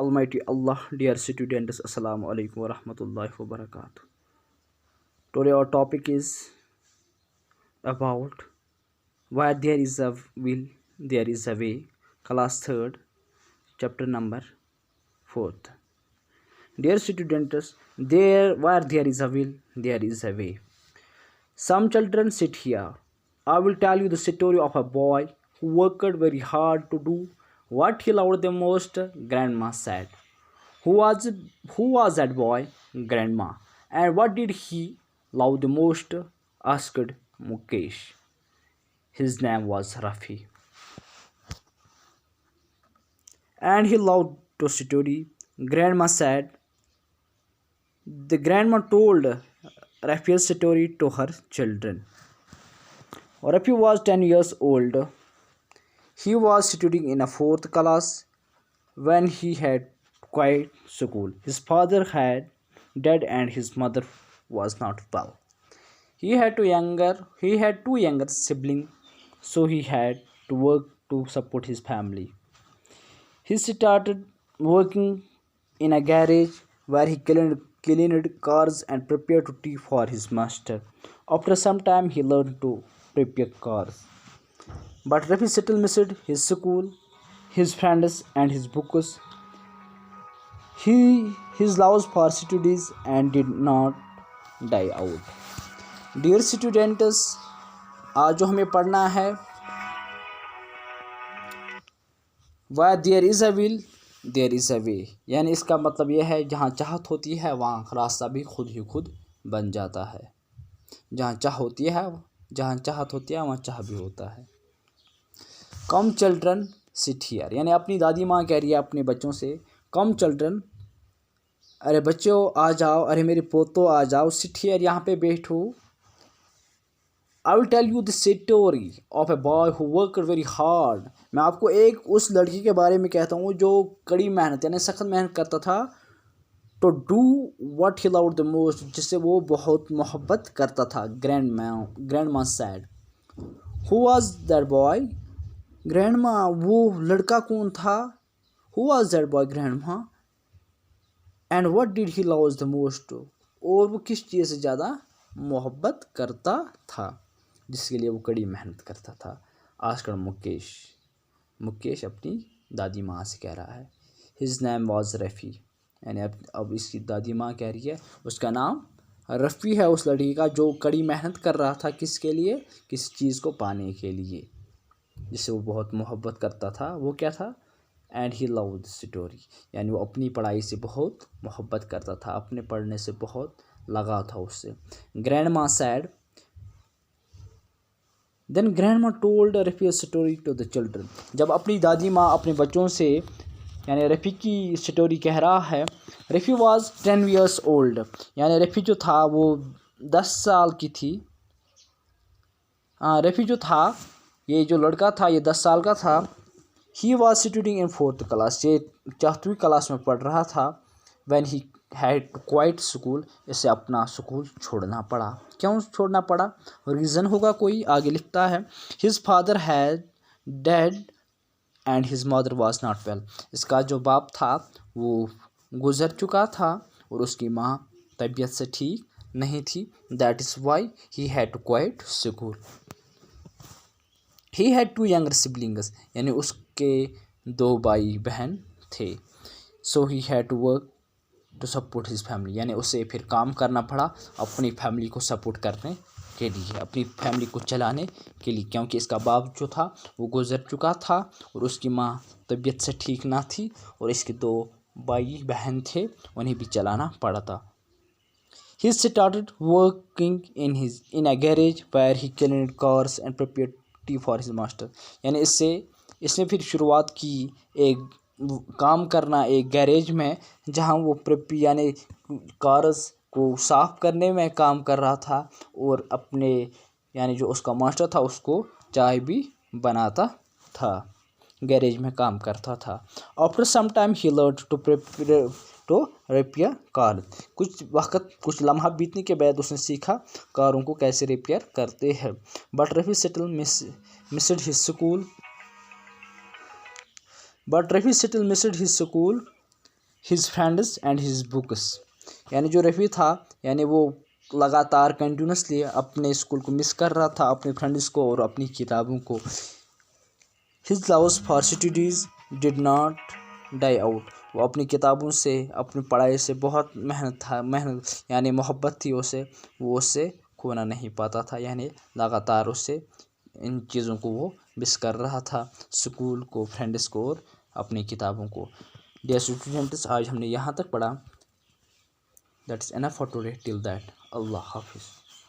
Almighty Allah. Dear students, Assalamu alaikum wa rahmatullahi wa barakatuh. Today our topic is about where there is a will, there is a way. Class 3rd, chapter number 4th. Dear students, where there is a will, there is a way. Some children sit here. I will tell you the story of a boy who worked very hard to do what he loved the most. Grandma said. Who was that boy? Grandma. And what did he love the most? Asked Mukesh. His name was Rafi. And he loved to study. Grandma said. The grandma told Rafi's story to her children. Rafi was 10 years old. He was studying in a 4th class when he had quit school. His father had died and his mother was not well. He had two younger siblings, so he had to work to support his family. He started working in a garage where he cleaned cars and prepared tea for his master. After some time, he learned to prepare cars. But Rafi still missed his school, his friends, and his books. His love for studies and did not die out. Dear students, आज जो हमें पढ़ना है Where there is a will, there is a way. यानी इसका मतलब यह है जहाँ चाहत होती है वहाँ रास्ता भी खुद ही खुद बन जाता है. जहाँ चाहत होती है वहाँ चाह भी होता है. कम चिल्ड्रन सिट हियर, यानी अपनी दादी माँ कह रही है अपने बच्चों से, कम चिल्ड्रन, अरे बच्चों आ जाओ, अरे मेरे पोतों आ जाओ, सिट हियर, यहाँ पे बैठो. I will tell you the story of a boy who worked very hard. मैं आपको एक उस लड़की के बारे में कहता हूँ जो कड़ी मेहनत यानी सख्त मेहनत करता था to do what he loved the most, जिससे वो बहुत मोहब्बत करता था. Grandma said. Who was that boy? Grandma, वो लड़का कौन था? Who was that boy? Grandma. And what did he love the most, और वो किस चीज़ से ज़्यादा मोहब्बत करता था जिसके लिए वो कड़ी मेहनत करता था. आजकल मुकेश अपनी दादी माँ से कह रहा है. हिज नेम वाज रफ़ी, यानी अब इसकी दादी माँ कह रही है उसका नाम रफ़ी है, उस लड़की का जो कड़ी मेहनत कर रहा था किसके लिए, किसी चीज़ को पाने के लिए जिससे वो बहुत मोहब्बत करता था. वो क्या था? And he loved the story, यानी वो अपनी पढ़ाई से बहुत मोहब्बत करता था, अपने पढ़ने से बहुत लगा था उससे. Grandma said. Then grandma told Rafi story to the children. जब अपनी दादी माँ अपने बच्चों से यानी रफ़ी की स्टोरी कह रहा है. रफ़ी वाज 10 years ओल्ड, यानी रफ़ी जो था वो 10 साल की थी. रफ़ी जो था, ये जो लड़का था ये 10 साल का था. He was studding in 4th class, ये 4वीं क्लास में पढ़ रहा था. When he had to quit school, इसे अपना स्कूल छोड़ना पड़ा. क्यों छोड़ना पड़ा? रीज़न होगा कोई, आगे लिखता है. His father had dead and his mother was not well. इसका जो बाप था वो गुजर चुका था और उसकी माँ तबीयत से ठीक नहीं थी. That is why he had to quit school. He had 2 younger siblings, यानी उसके 2 भाई बहन थे. So he had to work to support his family, यानी उसे फिर काम करना पड़ा अपनी फैमिली को सपोर्ट करने के लिए, अपनी फैमिली को चलाने के लिए, क्योंकि इसका बाप जो था वो गुजर चुका था और उसकी माँ तबीयत से ठीक ना थी और इसके 2 भाई बहन थे, उन्हें भी चलाना पड़ा था. He started working in a garage where he cleaned cars and prepared T for his master, यानी इसने फिर शुरुआत की एक काम करना एक गैरेज में जहां वो यानी कार्स को साफ़ करने में काम कर रहा था और अपने यानी जो उसका मास्टर था उसको चाय भी बनाता था, गैरेज में काम करता था. After some time he learn to repair car. कुछ लम्हा बीतने के बाद उसने सीखा कारों को कैसे रिपेयर करते हैं. But Rafi still missed his school his friends and his books. یعنی جو رفیع تھا یعنی وہ لگاتار کنٹینیوسلی اپنے اسکول کو مس کر رہا تھا، اپنے فرینڈس کو اور اپنی کتابوں کو. his loves for studies did not die out. وہ اپنی کتابوں سے، اپنی پڑھائی سے بہت محنت یعنی محبت تھی اسے، وہ اس سے کھونا نہیں پاتا تھا. یعنی لگاتار اس سے ان چیزوں کو وہ مس کر رہا تھا، اسکول کو، فرینڈس کو اور اپنی کتابوں کو. ڈیئر اسٹوڈنٹس، آج ہم نے یہاں تک پڑھا. That is enough for today. Till that, اللہ حافظ.